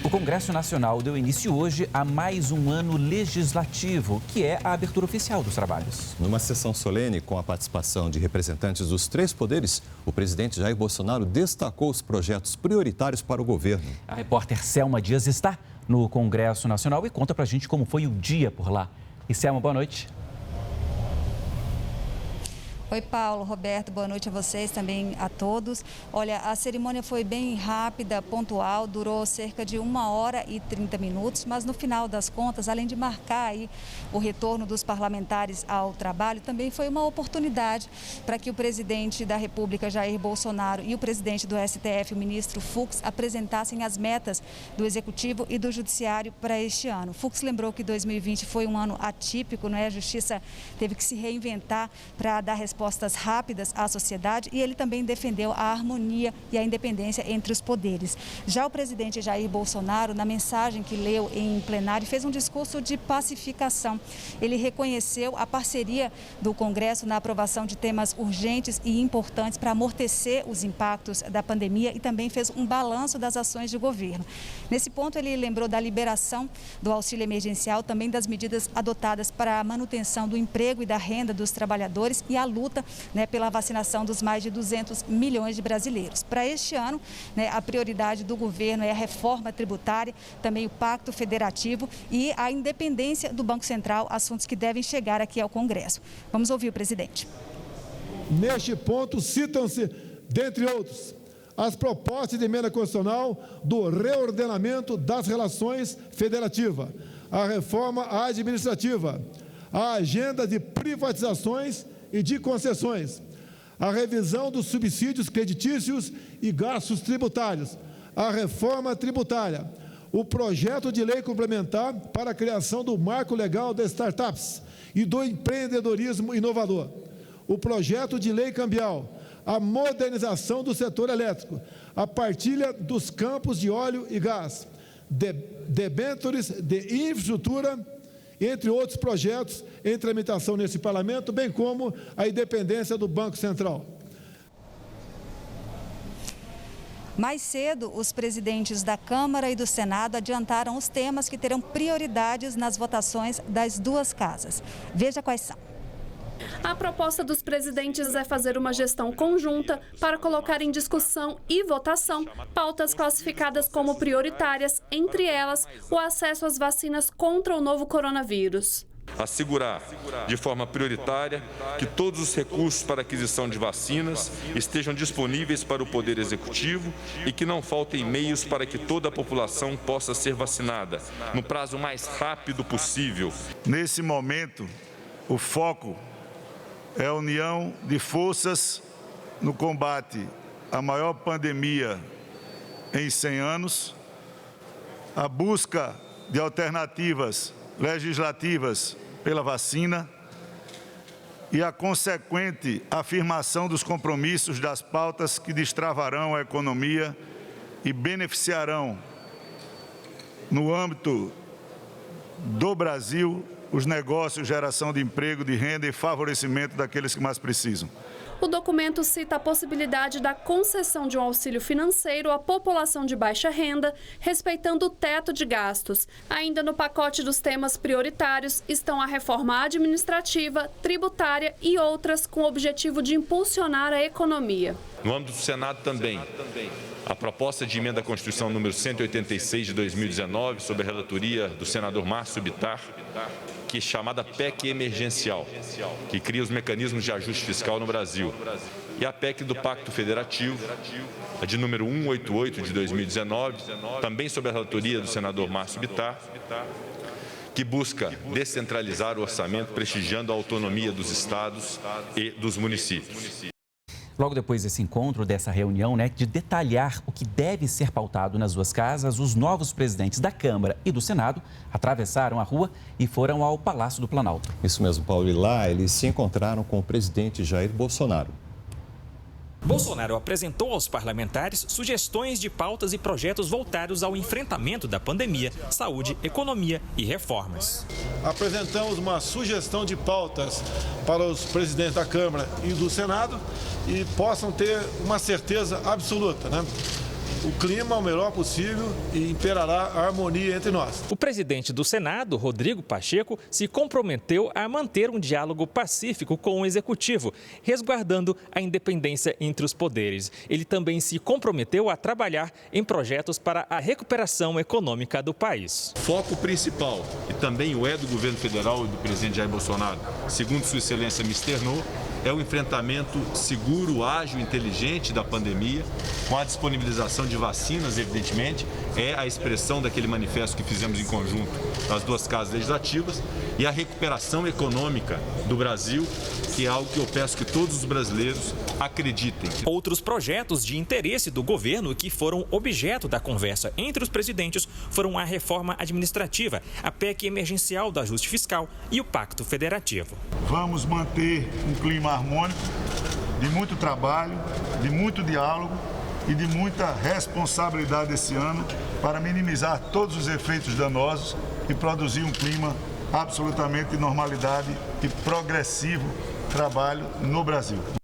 O Congresso Nacional deu início hoje a mais um ano legislativo, que é a abertura oficial dos trabalhos. Numa sessão solene com a participação de representantes dos três poderes, o presidente Jair Bolsonaro destacou os projetos prioritários para o governo. A repórter Selma Dias está no Congresso Nacional e conta pra gente como foi o dia por lá. E Selma, boa noite. Oi, Paulo, Roberto, boa noite a vocês, também a todos. Olha, a cerimônia foi bem rápida, pontual, durou cerca de 1h30, mas no final das contas, além de marcar aí o retorno dos parlamentares ao trabalho, também foi uma oportunidade para que o presidente da República, Jair Bolsonaro, e o presidente do STF, o ministro Fux, apresentassem as metas do Executivo e do Judiciário para este ano. Fux lembrou que 2020 foi um ano atípico, não é? A Justiça teve que se reinventar para dar respostas rápidas à sociedade e ele também defendeu a harmonia e a independência entre os poderes. Já o presidente Jair Bolsonaro, na mensagem que leu em plenário, fez um discurso de pacificação. Ele reconheceu a parceria do Congresso na aprovação de temas urgentes e importantes para amortecer os impactos da pandemia e também fez um balanço das ações de governo. Nesse ponto, ele lembrou da liberação do auxílio emergencial, também das medidas adotadas para a manutenção do emprego e da renda dos trabalhadores e a luta pela vacinação dos mais de 200 milhões de brasileiros. Para este ano, a prioridade do governo é a reforma tributária, também o pacto federativo e a independência do Banco Central, assuntos que devem chegar aqui ao Congresso. Vamos ouvir o presidente. Neste ponto, citam-se, dentre outros, as propostas de emenda constitucional do reordenamento das relações federativas, a reforma administrativa, a agenda de privatizações e de concessões, a revisão dos subsídios creditícios e gastos tributários, a reforma tributária, o projeto de lei complementar para a criação do marco legal das startups e do empreendedorismo inovador, o projeto de lei cambial, a modernização do setor elétrico, a partilha dos campos de óleo e gás, debêntures de infraestrutura, entre outros projetos em tramitação nesse parlamento, bem como a independência do Banco Central. Mais cedo, os presidentes da Câmara e do Senado adiantaram os temas que terão prioridades nas votações das duas casas. Veja quais são. A proposta dos presidentes é fazer uma gestão conjunta para colocar em discussão e votação pautas classificadas como prioritárias, entre elas o acesso às vacinas contra o novo coronavírus. Assegurar de forma prioritária que todos os recursos para aquisição de vacinas estejam disponíveis para o Poder Executivo e que não faltem meios para que toda a população possa ser vacinada no prazo mais rápido possível. Nesse momento, o foco é a união de forças no combate à maior pandemia em 100 anos, a busca de alternativas legislativas pela vacina e a consequente afirmação dos compromissos das pautas que destravarão a economia e beneficiarão, no âmbito do Brasil, os negócios, geração de emprego, de renda e favorecimento daqueles que mais precisam. O documento cita a possibilidade da concessão de um auxílio financeiro à população de baixa renda, respeitando o teto de gastos. Ainda no pacote dos temas prioritários estão a reforma administrativa, tributária e outras com o objetivo de impulsionar a economia. No âmbito do Senado também, a proposta de emenda à Constituição número 186 de 2019, sob a relatoria do senador Márcio Bittar, que é chamada PEC emergencial, que cria os mecanismos de ajuste fiscal no Brasil. E a PEC do Pacto Federativo, a de número 188 de 2019, também sob a relatoria do senador Márcio Bittar, que busca descentralizar o orçamento, prestigiando a autonomia dos estados e dos municípios. Logo depois desse encontro, dessa reunião, de detalhar o que deve ser pautado nas duas casas, os novos presidentes da Câmara e do Senado atravessaram a rua e foram ao Palácio do Planalto. Isso mesmo, Paulo. E lá eles se encontraram com o presidente Jair Bolsonaro. Bolsonaro apresentou aos parlamentares sugestões de pautas e projetos voltados ao enfrentamento da pandemia, saúde, economia e reformas. Apresentamos uma sugestão de pautas para os presidentes da Câmara e do Senado e possam ter uma certeza absoluta, o clima o melhor possível e imperará a harmonia entre nós. O presidente do Senado, Rodrigo Pacheco, se comprometeu a manter um diálogo pacífico com o Executivo, resguardando a independência entre os poderes. Ele também se comprometeu a trabalhar em projetos para a recuperação econômica do país. O foco principal, e também o do governo federal e do presidente Jair Bolsonaro, segundo Sua Excelência me externou, é o enfrentamento seguro, ágil, inteligente da pandemia, com a disponibilização de vacinas, evidentemente, é a expressão daquele manifesto que fizemos em conjunto das duas casas legislativas, e a recuperação econômica do Brasil, que é algo que eu peço que todos os brasileiros acreditem. Outros projetos de interesse do governo que foram objeto da conversa entre os presidentes foram a reforma administrativa, a PEC emergencial do ajuste fiscal e o Pacto Federativo. Vamos manter um clima harmônico, de muito trabalho, de muito diálogo e de muita responsabilidade esse ano para minimizar todos os efeitos danosos e produzir um clima absolutamente de normalidade e progressivo trabalho no Brasil.